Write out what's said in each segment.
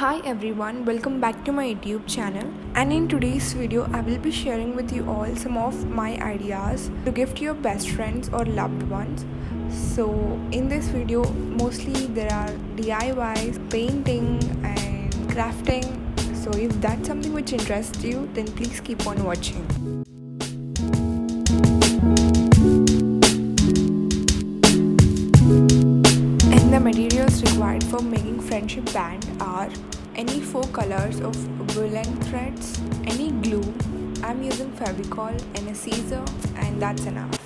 Hi everyone, welcome back to my YouTube channel, and in today's video I will be sharing with you all some of my ideas to gift to your best friends or loved ones. So in this video mostly there are DIYs, painting and crafting. So if that's something which interests you, then please keep on watching. And the materials required for making friendship band are any 4 colors of woolen threads, any glue, I'm using Fevicol and a scissor, and that's enough.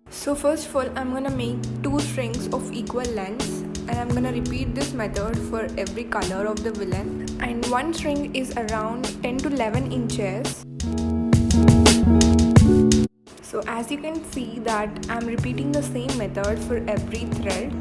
So first of all, I'm gonna make 2 strings of equal lengths, and I'm gonna repeat this method for every color of the woolen. And one string is around 10 to 11 inches. So as you can see that I'm repeating the same method for every thread.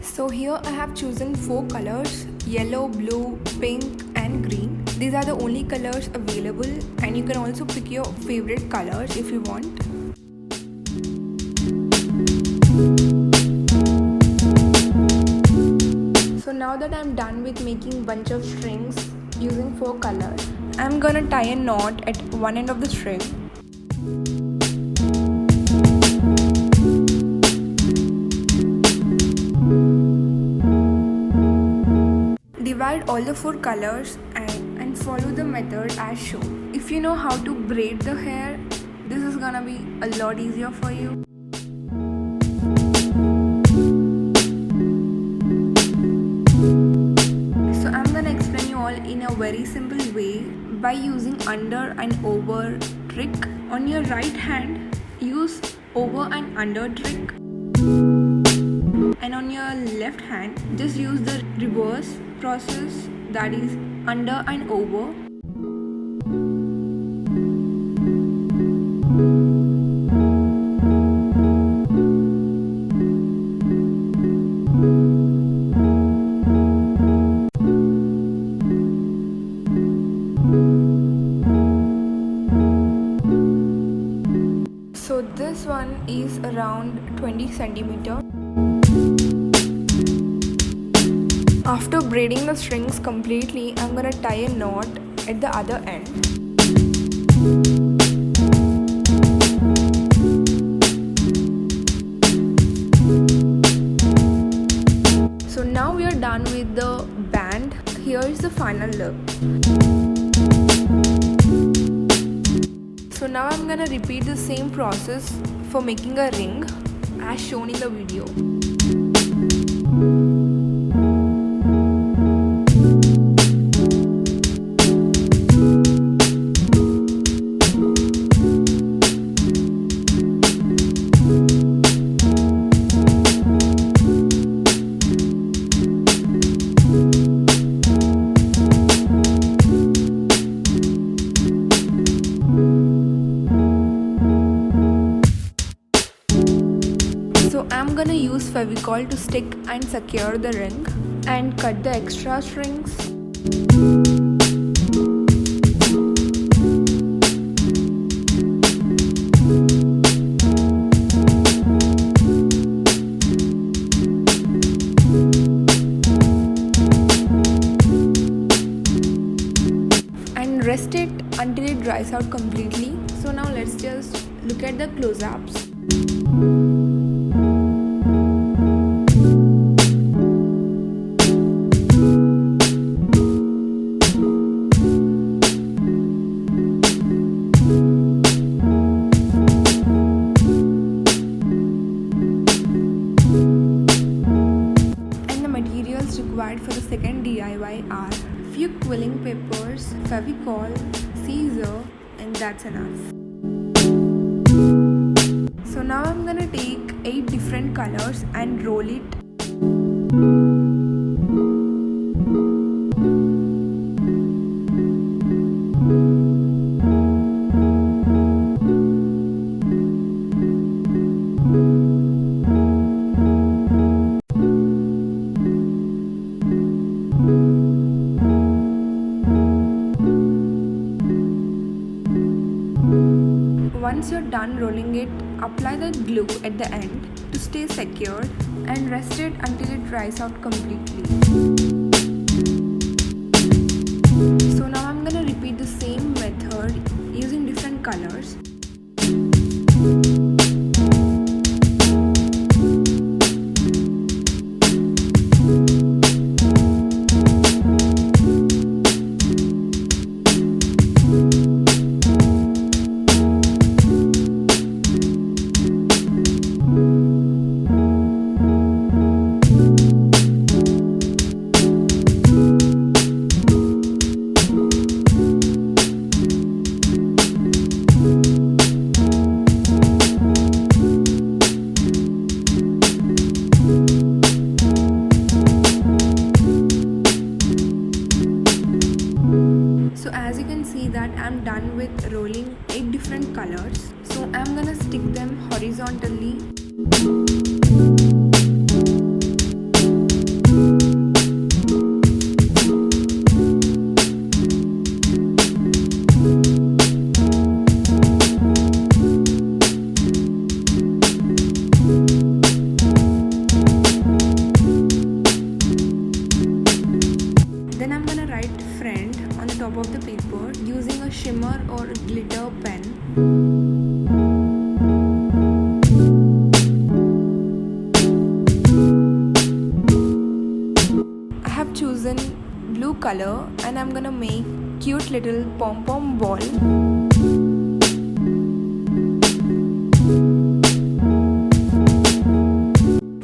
So here I have chosen 4 colors: yellow, blue, pink and green. These are the only colors available, and you can also pick your favorite colors if you want. So now that I'm done with making bunch of strings using 4 colors, I'm gonna tie a knot at one end of the string. Divide all the 4 colors and follow the method as shown. If you know how to braid the hair, this is gonna be a lot easier for you. In a very simple way by using under and over trick. On your right hand, use over and under trick, and on your left hand just use the reverse process, that is under and over. So this one is around 20 centimeters. After braiding the strings completely, I'm gonna tie a knot at the other end. So now we are done with the band. Here is the final look. So now I'm gonna repeat the same process for making a ring as shown in the video. So I'm gonna use Fevicol to stick and secure the ring and cut the extra strings. And rest it until it dries out completely. So now let's just look at the close-ups. Required for the second DIY are few quilling papers, Fevicol, scissor, and that's enough. So now I'm gonna take 8 different colors and roll it. done rolling it, apply the glue at the end to stay secured and rest it until it dries out completely. So now I'm gonna repeat the same method using different colors. So as you can see that I'm done with rolling 8 different colors. So I'm gonna stick them horizontally. Then I'm gonna write friend on the top of the paper using a shimmer or glitter pen. I have chosen blue color and I'm gonna make cute little pom-pom ball.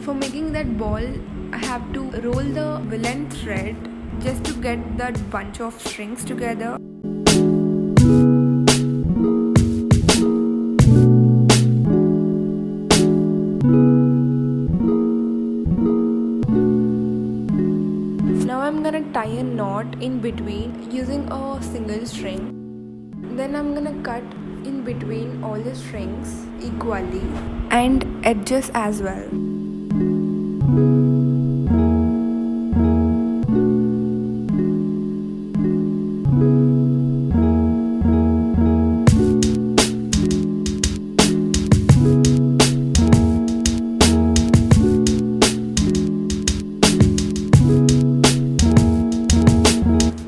For making that ball, I have to roll the villain thread just to get that bunch of strings together. Now I'm gonna tie a knot in between using a single string. Then I'm gonna cut in between all the strings equally and edges as well.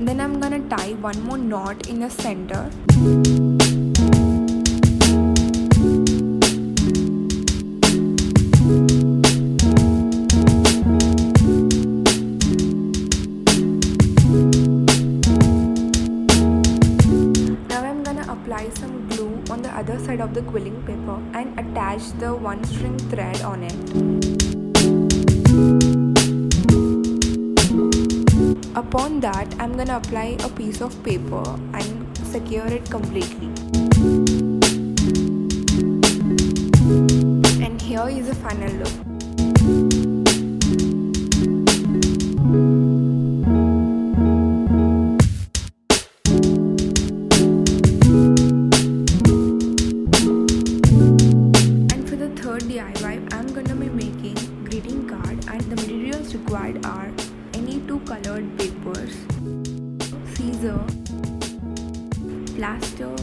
Then I'm gonna tie one more knot in the center. Now I'm gonna apply some glue on the other side of the quilling paper and attach the one string thread on it. Upon that, I'm gonna apply a piece of paper and secure it completely. And here is the final look. And for the third DIY, I'm gonna be making greeting card, and the materials required are any 2 colored papers, scissor, plaster,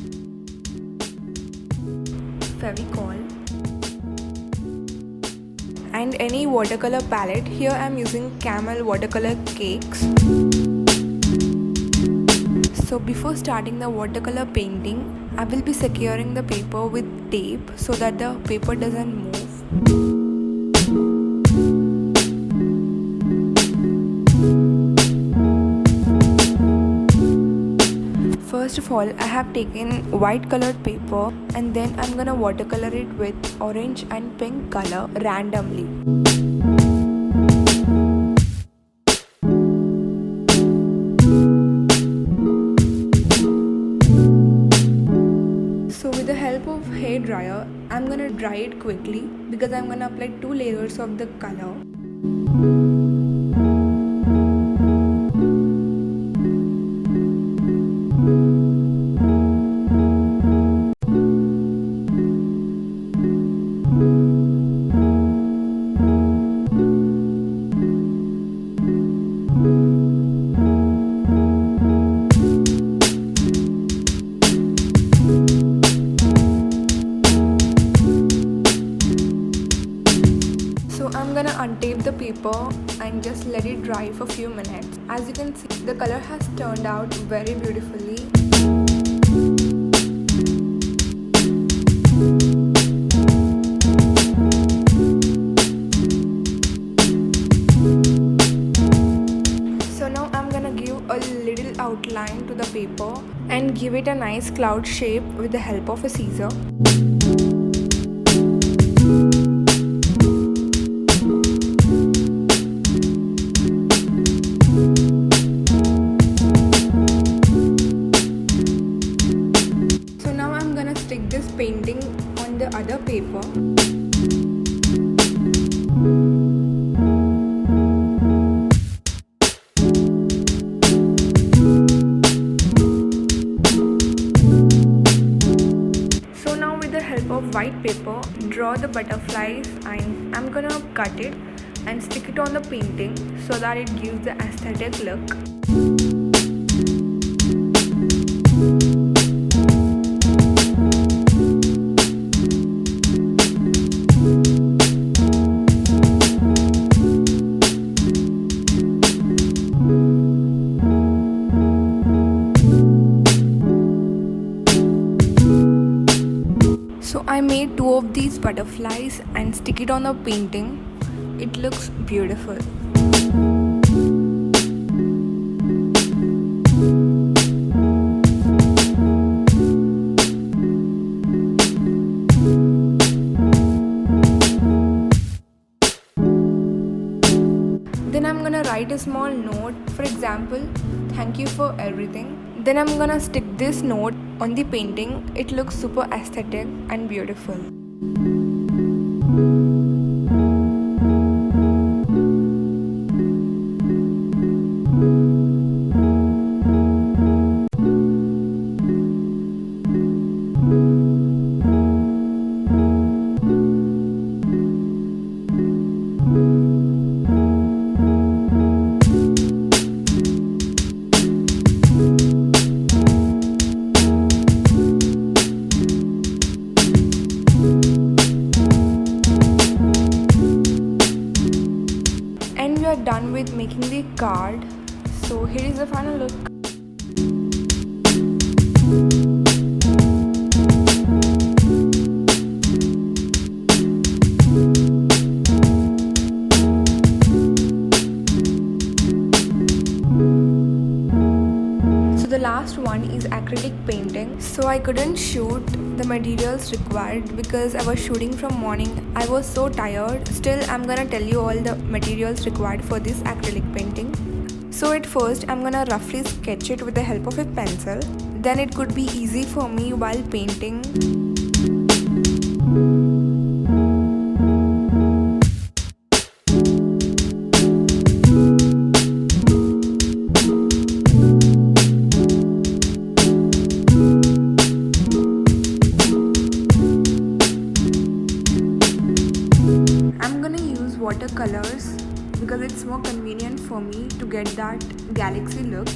Fevicol, and any watercolor palette. Here I am using Camel watercolor cakes. So before starting the watercolor painting, I will be securing the paper with tape so that the paper doesn't move. First of all, I have taken white colored paper and then I'm gonna watercolor it with orange and pink color randomly. So with the help of hair dryer, I'm gonna dry it quickly because I'm gonna apply 2 layers of the color. untape the paper and just let it dry for a few minutes. As you can see, the color has turned out very beautifully. So now I'm gonna give a little outline to the paper and give it a nice cloud shape with the help of a scissor. So now I'm gonna stick this painting on the other paper. Of white paper, draw the butterflies, and I'm gonna cut it and stick it on the painting so that it gives the aesthetic look. So I made 2 of these butterflies and stick it on the painting. It looks beautiful. Then I'm gonna write a small note, for example, "Thank you for everything." Then I'm gonna stick this note on the painting. It looks super aesthetic and beautiful. And we are done with making the card. So here is the final look. So the last one is acrylic painting. So I couldn't shoot the materials required because I was shooting from morning. I was so tired. Still, I'm gonna tell you all the materials required for this acrylic painting. So at first, I'm gonna roughly sketch it with the help of a pencil. Then it could be easy for me while painting. Watercolors because it's more convenient for me to get that galaxy look.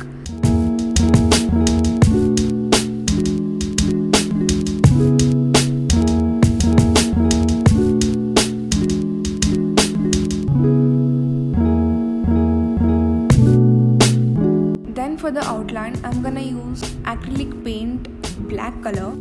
Then for the outline, I'm gonna use acrylic paint black color.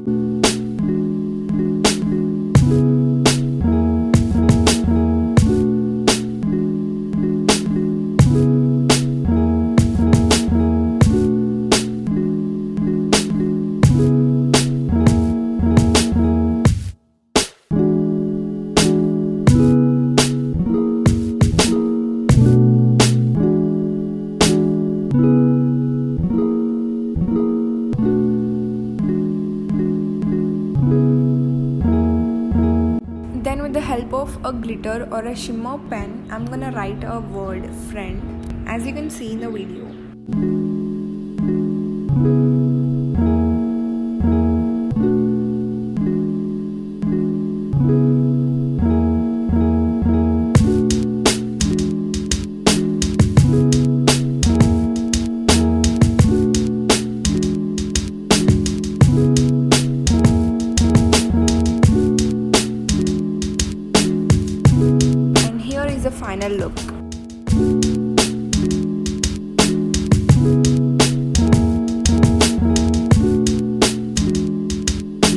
Then with the help of a glitter or a shimmer pen, I'm gonna write a word friend, as you can see in the video. final look.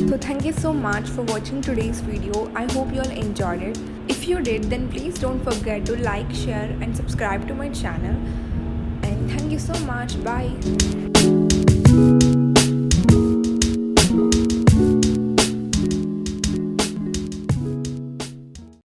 So thank you so much for watching today's video. I hope you all enjoyed it. If you did, then please don't forget to like, share and subscribe to my channel. And thank you so much. Bye.